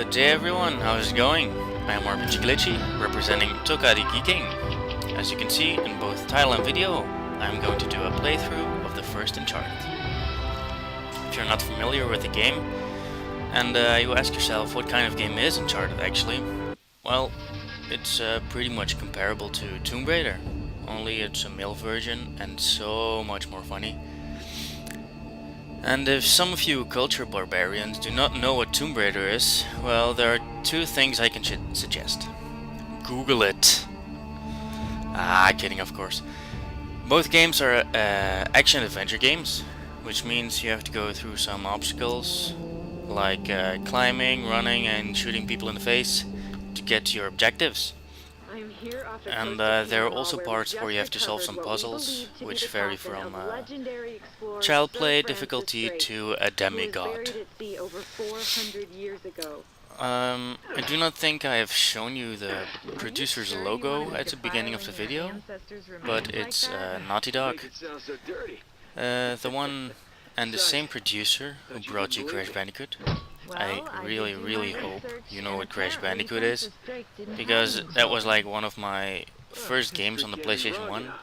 Good day everyone, how's it going? I am RPgglitchy, representing Tochadigeeking. As you can see in both title and video, I am going to do a playthrough of the first Uncharted. If you're not familiar with the game, and you ask yourself what kind of game is Uncharted actually, well, it's pretty much comparable to Tomb Raider, only it's a male version and so much more funny. And if some of you culture barbarians do not know what Tomb Raider is, well, there are two things I can suggest. Google it. Kidding of course. Both games are action-adventure games, which means you have to go through some obstacles, like climbing, running and shooting people in the face to get to your objectives. And there are also parts where you have to solve some puzzles, which vary from child play difficulty to a demigod. I do not think I have shown you the producer's logo at the beginning of the video, but it's Naughty Dog. The one and the same producer who brought you Crash Bandicoot. I really hope you know what Crash Bandicoot is, because that was like one of my first games on the PlayStation 1,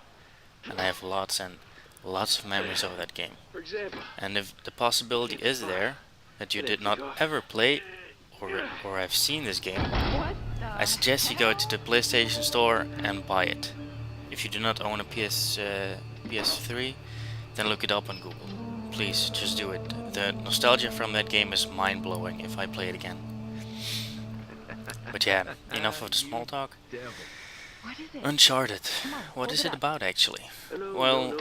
and I have lots and lots of memories of that game. And if the possibility is there that you did not ever play or have seen this game, I suggest you go to the PlayStation Store and buy it. If you do not own a PS3, then look it up on Google. Please, just do it. The nostalgia from that game is mind-blowing if I play it again. But yeah, enough of the small talk. Uncharted. What is it about actually? Well,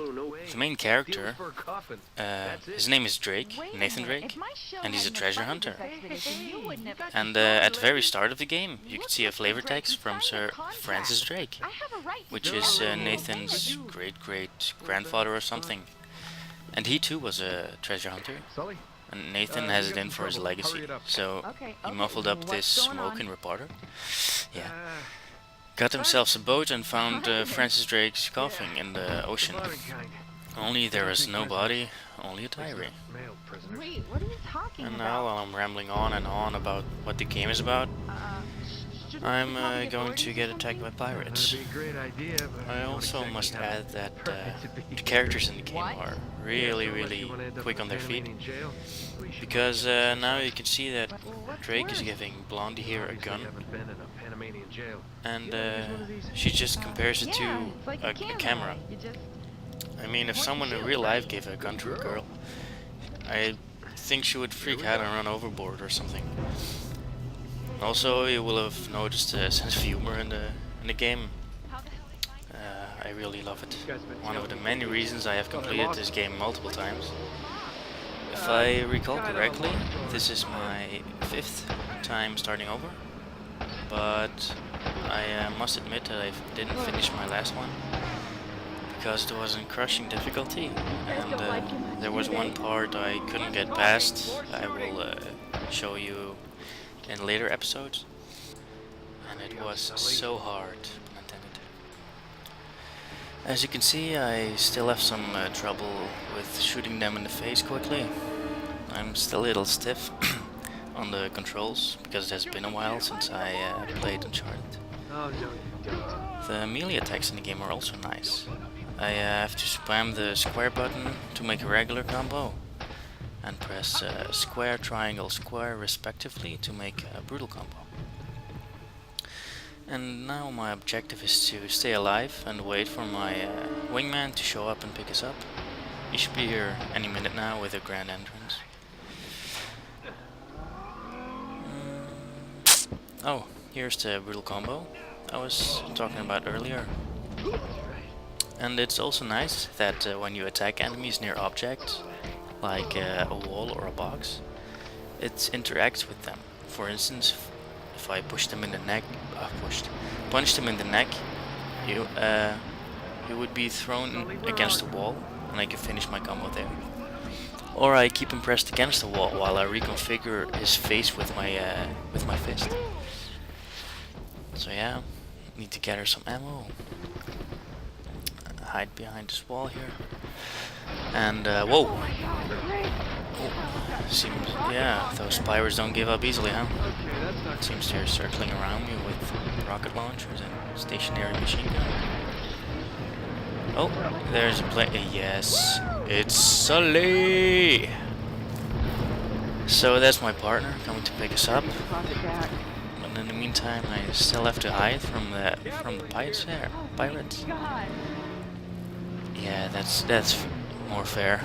the main character, his name is Drake, Nathan Drake, and he's a treasure hunter. And at the very start of the game, you can see a flavor text from Sir Francis Drake, which is Nathan's great-great-grandfather or something. And he too was a treasure hunter, and Nathan has it in for his legacy, so he muffled up this smoking reporter. Yeah. Got themselves a boat and found Francis Drake's coffin in the ocean. Only there is no body, only a diary. And now, while I'm rambling on and on about what the game is about, I'm going to get attacked by pirates. I also must add that the characters in the game are really quick on their feet, because now you can see that Drake is giving Blondie here a gun, and she just compares it to a camera. I mean, if someone in real life gave a gun to a girl, I think she would freak out and run overboard or something. Also, you will have noticed a sense of humor in the game. I really love it. One of the many reasons I have completed this game multiple times. If I recall correctly, this is my 5th time starting over. But I must admit that I didn't finish my last one, because it was in crushing difficulty, and there was one part I couldn't get past. I will show you in later episodes, and it was so hard, pun intended. As you can see, I still have some trouble with shooting them in the face quickly. I'm still a little stiff on the controls, because it has been a while since I played Uncharted. The melee attacks in the game are also nice. I have to spam the square button to make a regular combo, and press square, triangle, square respectively to make a brutal combo. And now my objective is to stay alive and wait for my wingman to show up and pick us up. He should be here any minute now with a grand entrance. Oh, here's the brutal combo I was talking about earlier. And it's also nice that when you attack enemies near objects, like a wall or a box, it interacts with them. For instance, if I push them in the neck, punch them in the neck, you would be thrown against the wall, and I can finish my combo there. Or I keep him pressed against the wall while I reconfigure his face with my fist. So yeah, need to gather some ammo. Hide behind this wall here. And whoa! Oh, seems, yeah, those pirates don't give up easily, huh? Seems they're circling around me with rocket launchers and stationary machine gun. Oh, there's a plane. Yes, it's Sully! So that's my partner coming to pick us up. But in the meantime, I still have to hide from the pirates there. Pirates. Yeah, that's more fair.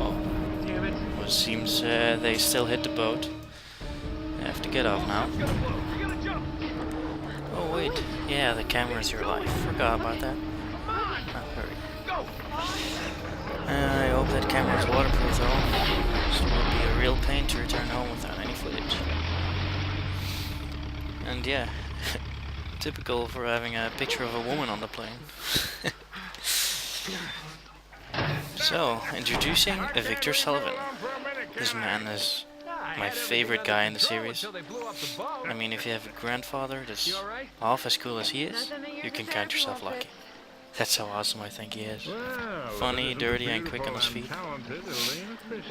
Oh, well, it seems they still hit the boat. I have to get off now. Oh wait, yeah, the camera's your life. Forgot about that. Not hurry. I hope that camera's waterproof though. So it will be a real pain to return home without any footage. And yeah, typical for having a picture of a woman on the plane. So, introducing Victor Sullivan. This man is my favorite guy in the series. I mean, if you have a grandfather that's half as cool as he is, you can count yourself lucky. That's how awesome I think he is. Funny, dirty, and quick on his feet.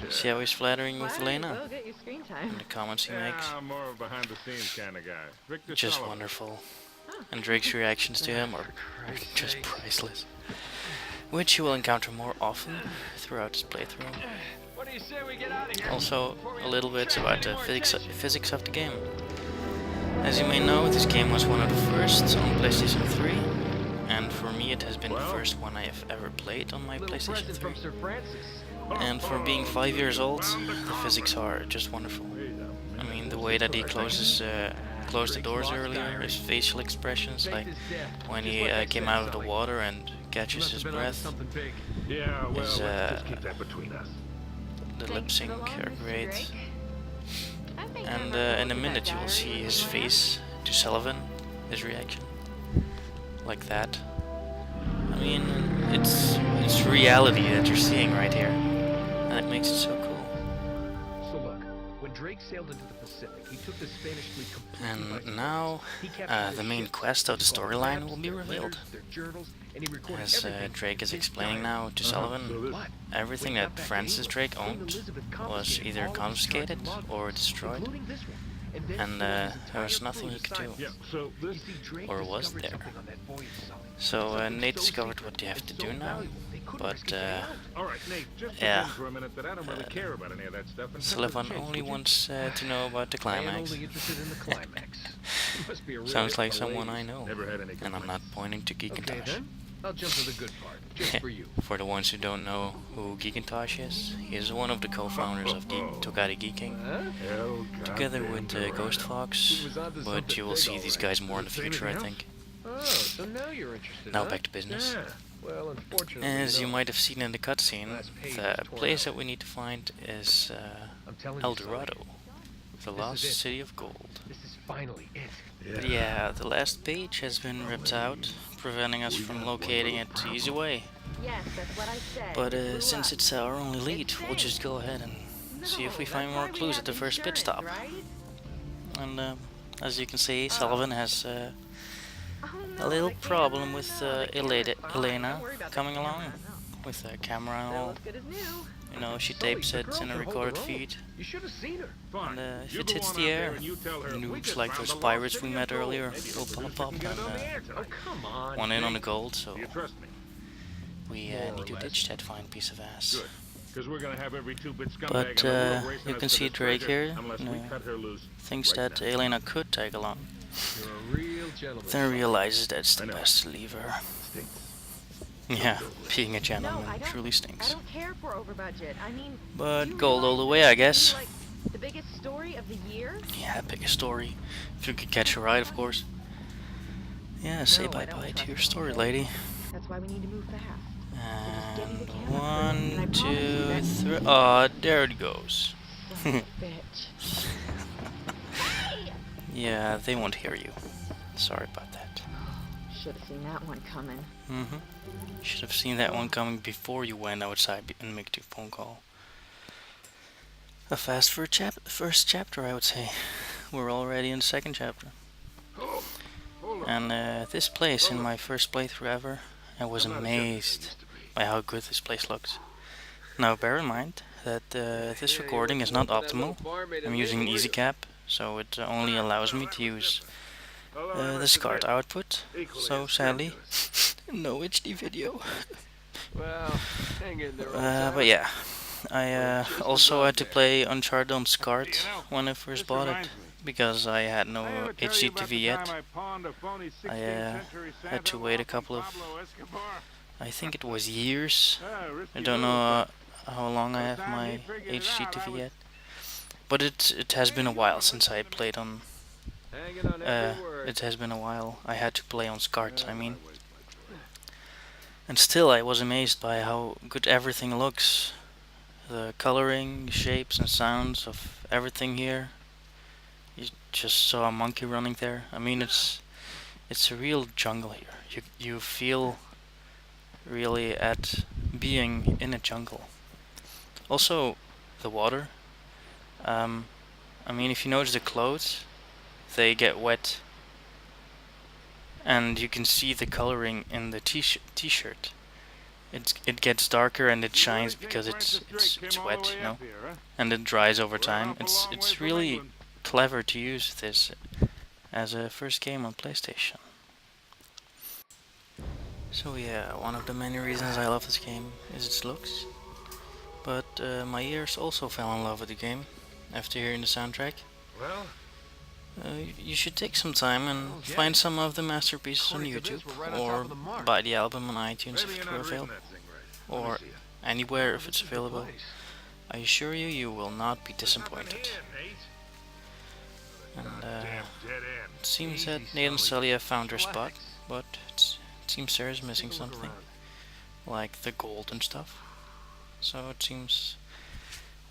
See how he's flattering with Elena? And the comments he makes? Just wonderful. And Drake's reactions to him are just priceless. Which you will encounter more often throughout this playthrough. Also, a little bit about the physics of the game. As you may know, this game was one of the first on PlayStation 3, and for me it has been the first one I have ever played on my PlayStation 3. And for being 5 years old, the physics are just wonderful. I mean, the way that he closed the doors earlier, his facial expressions, like when he came out of the water and catches his breath, his, the lip sync are great. And in a minute you will see his face to Sullivan, his reaction, like that. I mean, it's reality that you're seeing right here, and it makes it so cool. So look, when Drake sailed into the Pacific, he took the Spanish fleet completely. And now, the main quest of the storyline will be revealed. As Drake is explaining now to Sullivan, everything that Francis Drake owned was either confiscated or destroyed, and there was nothing he could do, or was there. So Nate discovered what they have to do now, but yeah, Sullivan only wants to know about the climax. Sounds like someone I know, and I'm not pointing to Geekintosh. I'll jump to the good part, just for you. For the ones who don't know who Geekintosh is, he is one of the co-founders of Tochadigeeking, together with Ghostfox, but you will see these guys more in the future, I think. Oh, so now you're interested. Now back to business. Well, unfortunately, as you might have seen in the cutscene, the place that we need to find is El Dorado, the lost city of gold. This is finally it. But yeah, the last page has been ripped out, preventing us from locating it the easy way. Yes, that's what I said. But since it's our only lead, we'll just go ahead and see if we find more clues at the first pit stop. And as you can see, Sullivan has a little problem with Elena coming along with the camera and all. You know, she tapes it in a recorded feed, and if it hits the air, noobs like those pirates we met earlier will pop up and want in on the gold, so we need to ditch that fine piece of ass. But you can see Drake here thinks that Elena could tag along, then realizes that it's the best to leave her. Yeah, being a gentleman truly stinks. But gold all the way, I guess. The biggest story of the year? Yeah, biggest story. If you could catch a ride, of course. Yeah, say bye-bye to your story, lady. That's why we need to move fast. And 1, 2, 3. Aw, there it goes. Bitch. Yeah, they won't hear you. Sorry about that. Should have seen that one coming. Should have seen that one coming before you went outside and make your phone call. A fast first chapter, I would say. We're already in the second chapter. And this place, in my first playthrough ever, I was amazed by how good this place looks. Now bear in mind that this recording is not optimal. I'm using an easy cap, so it only allows me to use the SCART output. So sadly, no HD video. Well, hang in there, But yeah, I also had to play Uncharted on SCART when I first bought it, because I had no HD TV yet. I had to wait a couple of, I think it was years. I don't know how long I have my HD TV yet, but it has been a while since I played on. It has been a while. I had to play on SCART, I mean. And still, I was amazed by how good everything looks. The coloring, shapes, and sounds of everything here. You just saw a monkey running there. I mean, it's a real jungle here. You feel really at being in a jungle. Also, the water. I mean, if you notice the clothes, they get wet, and you can see the coloring in the t-shirt. It gets darker and it shines because it's wet, you know, and it dries over time. It's really clever to use this as a first game on PlayStation. So yeah, one of the many reasons I love this game is its looks, but my ears also fell in love with the game after hearing the soundtrack. Well, You should take some time and find some of the masterpieces on YouTube, or buy the album on iTunes if it were available, or anywhere if it's available. I assure you, you will not be disappointed. And it seems that Nate and Sully have found their spot, but it seems Sarah's missing something, like the gold and stuff. So it seems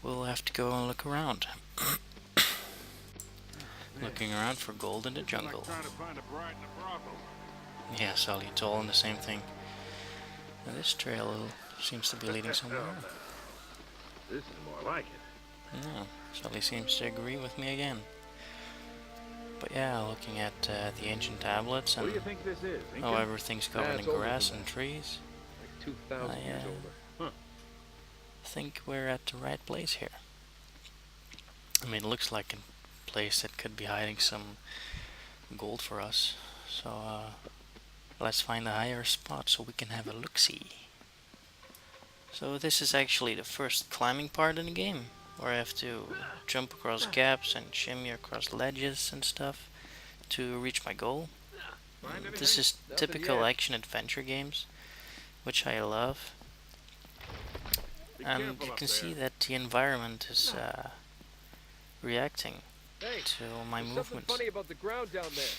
we'll have to go and look around. Looking around for gold in the jungle. Yeah, Sully, it's all in the same thing. Now this trail seems to be leading somewhere. this is more like it. No, Sully seems to agree with me again. But yeah, looking at the ancient tablets and What do you think this is? how everything's covered in grass and trees, Like 2,000 years older. think we're at the right place here. I mean, it looks like a place that could be hiding some gold for us. So let's find a higher spot so we can have a look-see. So this is actually the first climbing part in the game, where I have to jump across gaps and shimmy across ledges and stuff to reach my goal. This is typical action-adventure games, which I love. And you can see that the environment is reacting to my movements. Funny about the ground down there.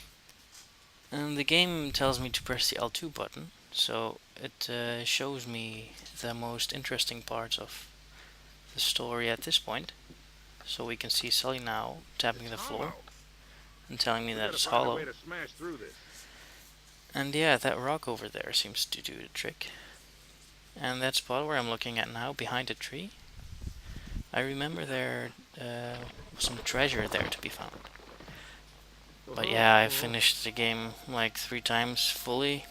And the game tells me to press the L2 button, so it shows me the most interesting parts of the story at this point. So we can see Sully now tapping the floor and telling me that it's hollow. And yeah, that rock over there seems to do the trick. And that spot where I'm looking at now, behind a tree, I remember there was some treasure there to be found. But yeah, I finished the game like 3 times fully,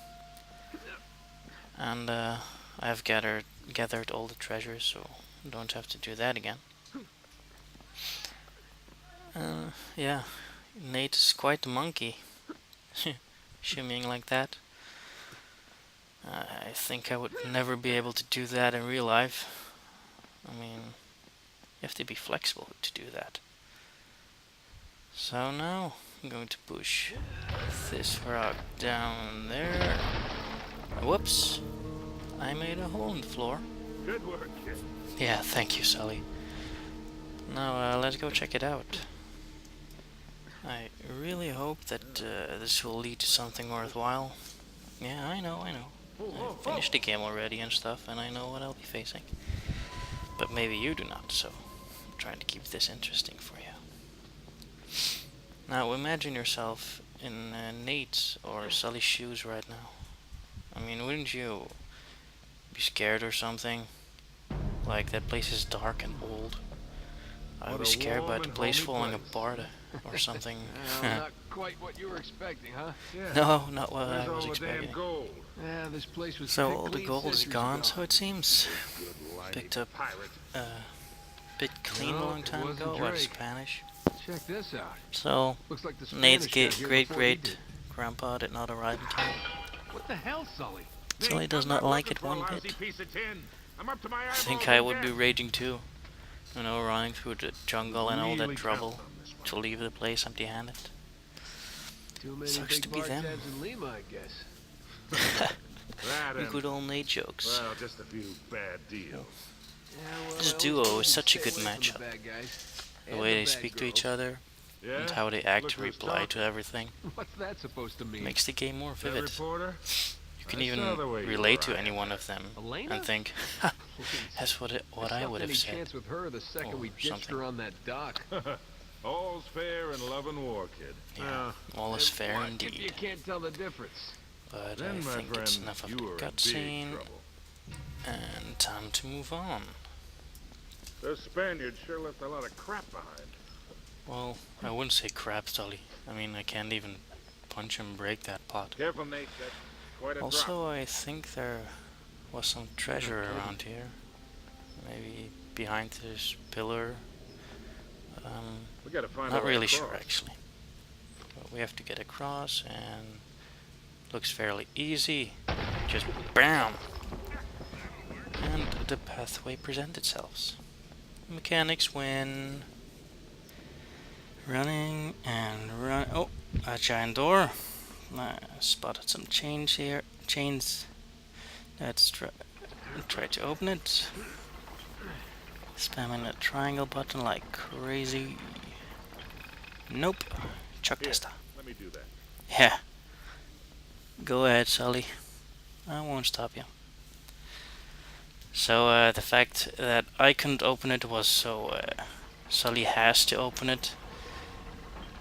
and I've gathered all the treasures, so I don't have to do that again. Yeah, Nate is quite a monkey, shimmying like that. I think I would never be able to do that in real life. I mean, you have to be flexible to do that. So now I'm going to push this rock down there. Whoops! I made a hole in the floor. Good work, kid. Yeah, thank you, Sully. Now let's go check it out. I really hope that this will lead to something worthwhile. Yeah, I know. I finished the game already and stuff, and I know what I'll be facing. But maybe you do not, so I'm trying to keep this interesting for you. Now imagine yourself in Nate's or Sully's shoes right now. I mean, wouldn't you be scared or something? Like, that place is dark and old. I was scared about the place falling apart or something. Not quite what you were expecting, huh? Yeah. No, not what I was expecting. Yeah, this place was So all the gold is gone, so it seems. picked up bit clean a long time ago. What, Spanish? Check this out. So, Looks like the Nate's Spanish got here great before we did. grandpa did not arrive in time. What the hell, Sully? Sully does not like it one bit. I think I would be raging too. You know, running through the jungle and all that trouble to leave the place empty-handed. Too many Sucks big to be them. bar tabs in Lima, I guess. The good old Nate jokes. Well, just a few bad deals. Yeah, well, This I duo always is told such a you good to stay away from matchup. the bad guys The and way the they bad speak to girls. each other Yeah? and how they act Look to who's reply talking. to everything What's that supposed to mean? makes the game more That vivid. reporter? You can I even saw the way you relate were to any eyeing one her. of them Elena? and think, ha, that's what I would have any said. chance with her the second Or we ditched something. her on that dock. All's fair in love and war, kid. Yeah, all is fair What if you indeed. can't tell the difference? But Then, I my think it's friend, enough of you a were in big cutscene, trouble. and time to move on. Those Spaniards sure left a lot of crap behind. Well, I wouldn't say crap, Sully. I mean, I can't even punch and break that pot. Careful, Nate. That's quite a drop. Also, I think there was some treasure around here. Maybe behind this pillar. We gotta find Not a way really across. sure, actually. But we have to get across, and looks fairly easy. Just BAM! And the pathway presents itself. Mechanics win. Running and run. Oh, a giant door. I spotted some chains here. Chains. Let's try to open it. Spamming the triangle button like crazy. Nope. Chuck Here, testa. let me do that. Yeah. Go ahead, Sully. I won't stop you. So the fact that I couldn't open it was so Sully has to open it,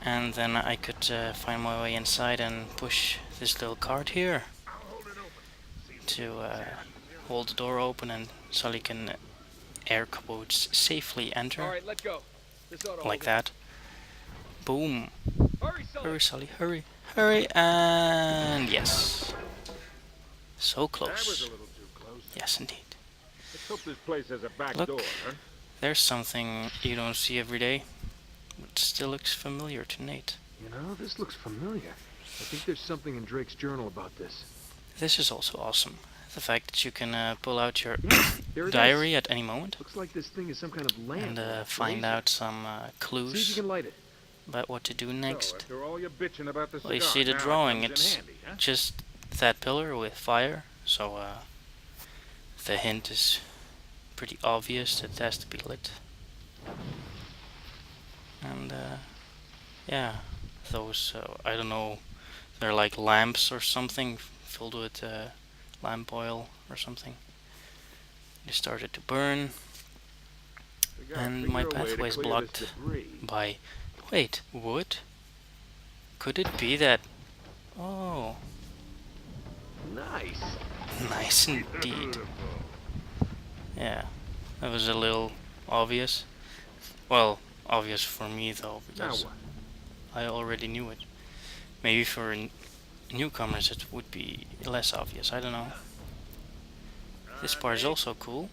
and then I could find my way inside and push this little cart here I'll hold it open. to hold the door open, and Sully can air quotes safely enter Alright, let go. This ought to like hold that. Boom. it. Hurry, Sully. Hurry, Sully, hurry, hurry, and yes. So That was a close. little too close. Yes, indeed. Let's hope this place has a back Look. door, huh? There's something you don't see every day, but still looks familiar to Nate. You know, this looks familiar. I think there's something in Drake's journal about this. This is also awesome. The fact that you can pull out your There it diary at any moment Looks like this thing is some kind of lamp. and or a find laser. out some See if you clues can light it. about what to do So, next. after all your bitching about the Well, you cigar, see the now it drawing, comes in it's handy, huh? just that pillar with fire, so the hint is pretty obvious that it has to be lit. And yeah, those, I don't know, they're like lamps or something filled with lamp oil or something. They started to burn We gotta and figure my a way to pathway is clear blocked this debris. by, wait, wood? Could it be that, oh, Nice. nice indeed. Yeah, that was a little obvious. Well, obvious for me though, Now because what? I already knew it. Maybe for newcomers it would be less obvious, I don't know. This part is also cool.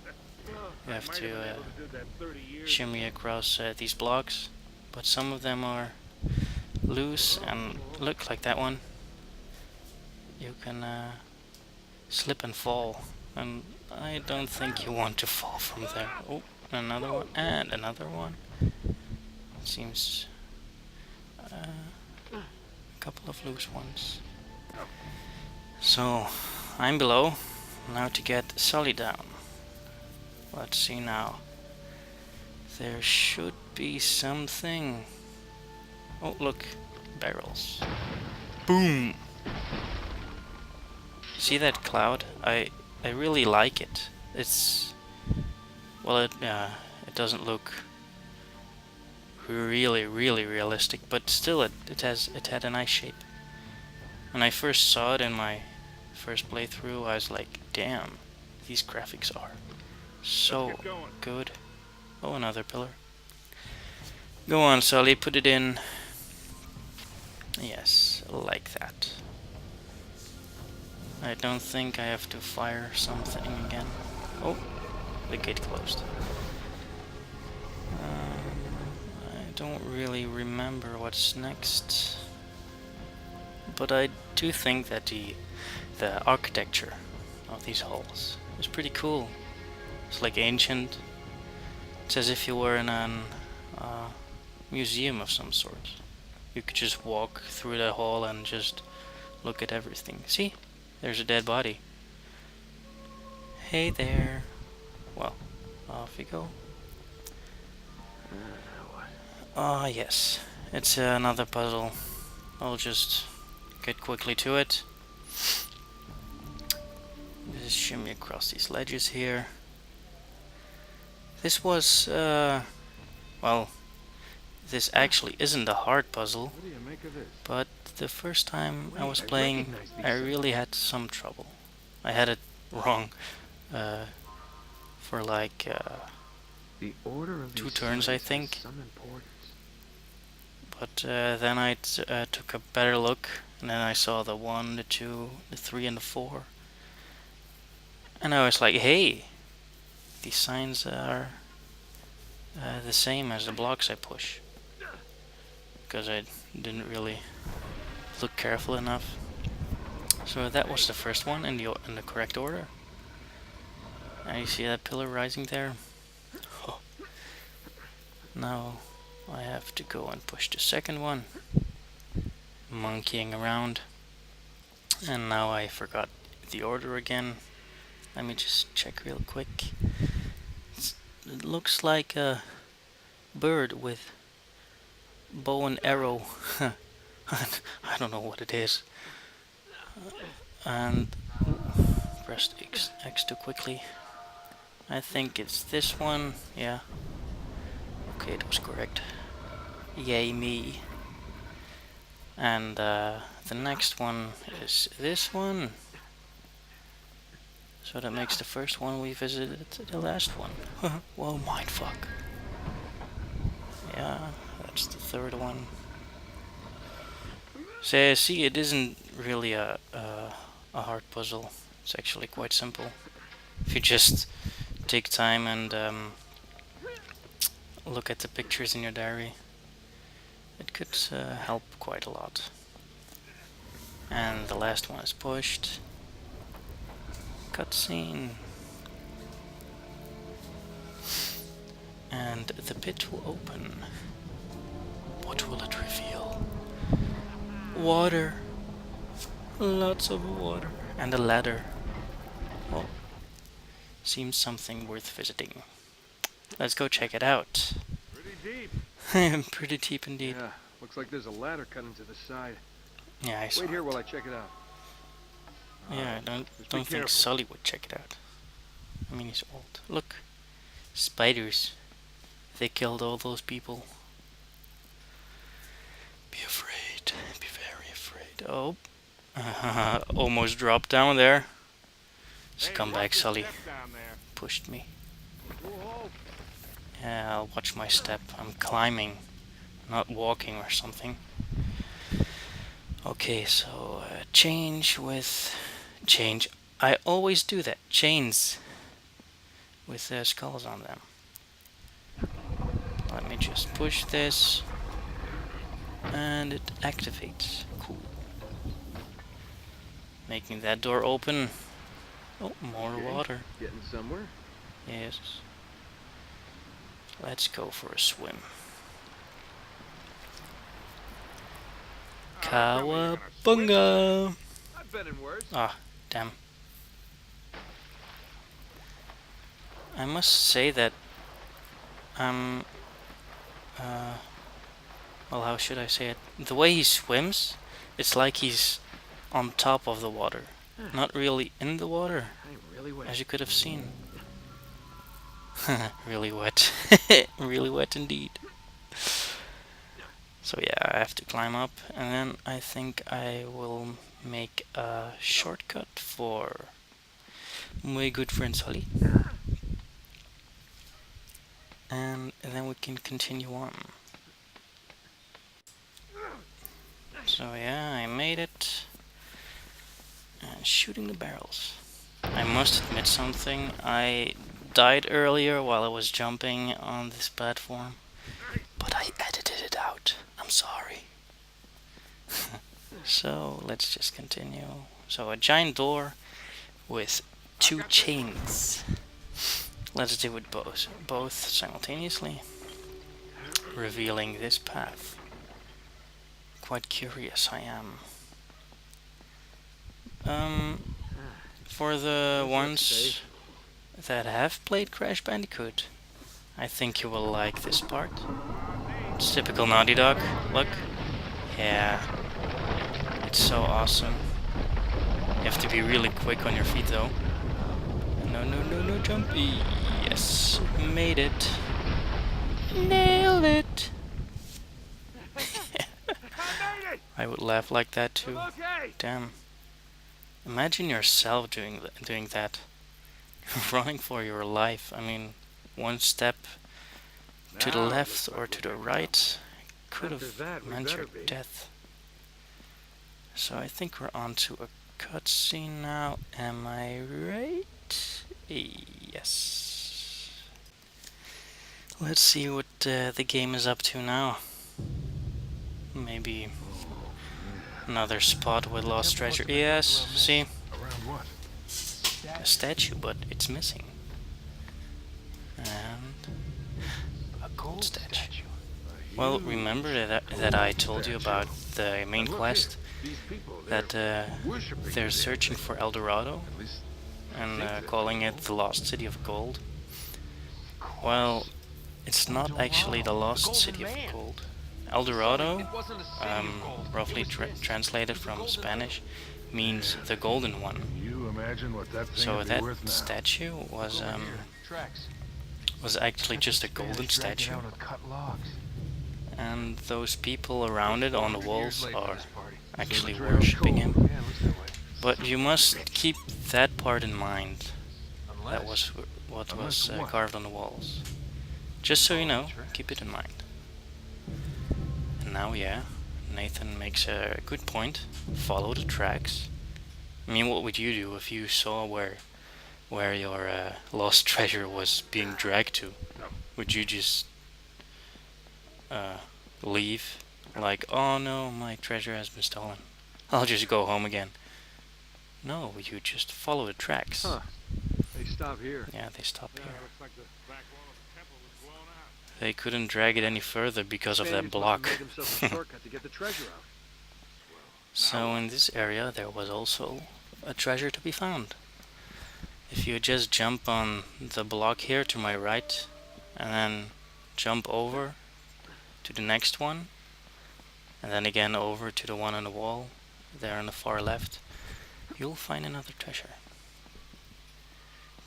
You have Might to been able to do that 30 years shimmy across these blocks, but some of them are loose and look like that one. You can slip and fall, and I don't think you want to fall from there. Oh, another one, and another one. Seems a couple of loose ones. So, I'm below. Now to get Sully down. Let's see now. There should be something. Oh, look. Barrels. Boom! See that cloud? I really like it. It's... well, it doesn't look really realistic, but still it had a nice shape. When I first saw it in my first playthrough, I was like, damn, these graphics are so Get going. good. Oh, another pillar. Go on, Sully, put it in. Yes, like that. I don't think I have to fire something again. Oh, the gate closed. I don't really remember what's next, but I do think that the architecture of these halls is pretty cool. It's like ancient. It's as if you were in an museum of some sort. You could just walk through the hall and just look at everything. See? There's a dead body. Hey there. Well, off you go. Ah, yes. It's another puzzle. I'll just get quickly to it. Just shimmy across these ledges here. This was, well, this actually isn't a hard puzzle, What do you make of this? but the first time I was playing, I really had some trouble. I had it wrong for like The order of 2 turns, I think. Some importance. But then I took a better look, and then I saw the 1, the 2, the 3, and the 4. And I was like, hey, these signs are the same as the blocks I push. Because I didn't really look careful enough. So that was the first one in the correct order. And you see that pillar rising there? Oh. Now I have to go and push the second one. Monkeying around. And now I forgot the order again. Let me just check real quick. It looks like a bird with bow and arrow. I don't know what it is. And pressed X too quickly. I think it's this one. Yeah. Okay, it was correct. Yay me. And the next one is this one. So that makes the first one we visited the last one. Whoa, mindfuck. Yeah, that's the third one. So see, it isn't really a hard puzzle. It's actually quite simple. If you just take time and look at the pictures in your diary, it could help quite a lot. And the last one is pushed. Cutscene. And the pit will open. What will it reveal? Water. Lots of water. And a ladder. Well, seems something worth visiting. Let's go check it out. Pretty deep. Pretty deep indeed. Yeah, looks like there's a ladder cut into the side. Yeah, I saw Wait here it. while I check it out. Yeah, I don't think careful. Sully would check it out. I mean, he's old. Look, spiders. They killed all those people. Be afraid. Be very afraid. Oh, almost dropped down there. Scumbag Sully pushed me. Yeah, I'll watch my step. I'm climbing, not walking or something. Okay, so change with change. I always do that. Chains with skulls on them. Let me just push this, and it activates. Cool. Making that door open. Oh, more water. Getting somewhere? Yes. Let's go for a swim. Cowabunga! I've been in worse. Ah, damn. I must say that well, how should I say it? The way he swims, it's like he's on top of the water, not really in the water, I'm really wet. as you could have seen. Really wet. Really wet indeed. So yeah, I have to climb up, and then I think I will make a shortcut for my good friend Sully. And then we can continue on. So yeah, I made it. And shooting the barrels. I must admit something, I died earlier while I was jumping on this platform, but I edited it out. I'm sorry. So let's just continue. So a giant door with 2 chains. Let's do it both simultaneously, revealing this path. Quite curious I am. For the ones that have played Crash Bandicoot, I think you will like this part. It's typical Naughty Dog. Look. Yeah. It's so awesome. You have to be really quick on your feet though. No, jumpy. Yes, made it. Nailed it. I would laugh like that too. Damn. Imagine yourself doing that. Running for your life. I mean, one step to the left or to the right could have meant your death. So I think we're on to a cutscene now. Am I right? Yes. Let's see what the game is up to now. Maybe another spot with lost treasure. Yes, see? A statue, but it's missing. And a gold statue. Well, remember that I told you about the main quest? That they're searching for El Dorado and calling it the Lost City of Gold. Well, it's not actually the Lost City of Gold. El Dorado, roughly translated from Spanish, means the golden one. So that statue was actually just a golden statue, and those people around it on the walls are actually worshipping him. But you must keep that part in mind. That was what was carved on the walls. Just so you know, keep it in mind. And now, yeah, Nathan makes a good point. Follow the tracks. I mean, what would you do if you saw where your lost treasure was being dragged to? Would you just leave? Like, oh no, my treasure has been stolen. I'll just go home again. No, you just follow the tracks. Huh. They stop here. Yeah, they stop here. They couldn't drag it any further because of that block. So in this area there was also a treasure to be found. If you just jump on the block here to my right and then jump over to the next one and then again over to the one on the wall there on the far left, you'll find another treasure.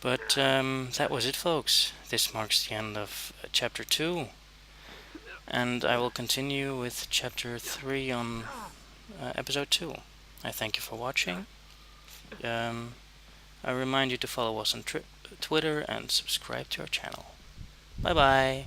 But that was it, folks. This marks the end of chapter 2, and I will continue with chapter 3 on episode 2. I thank you for watching. I remind you to follow us on Twitter and subscribe to our channel. Bye bye.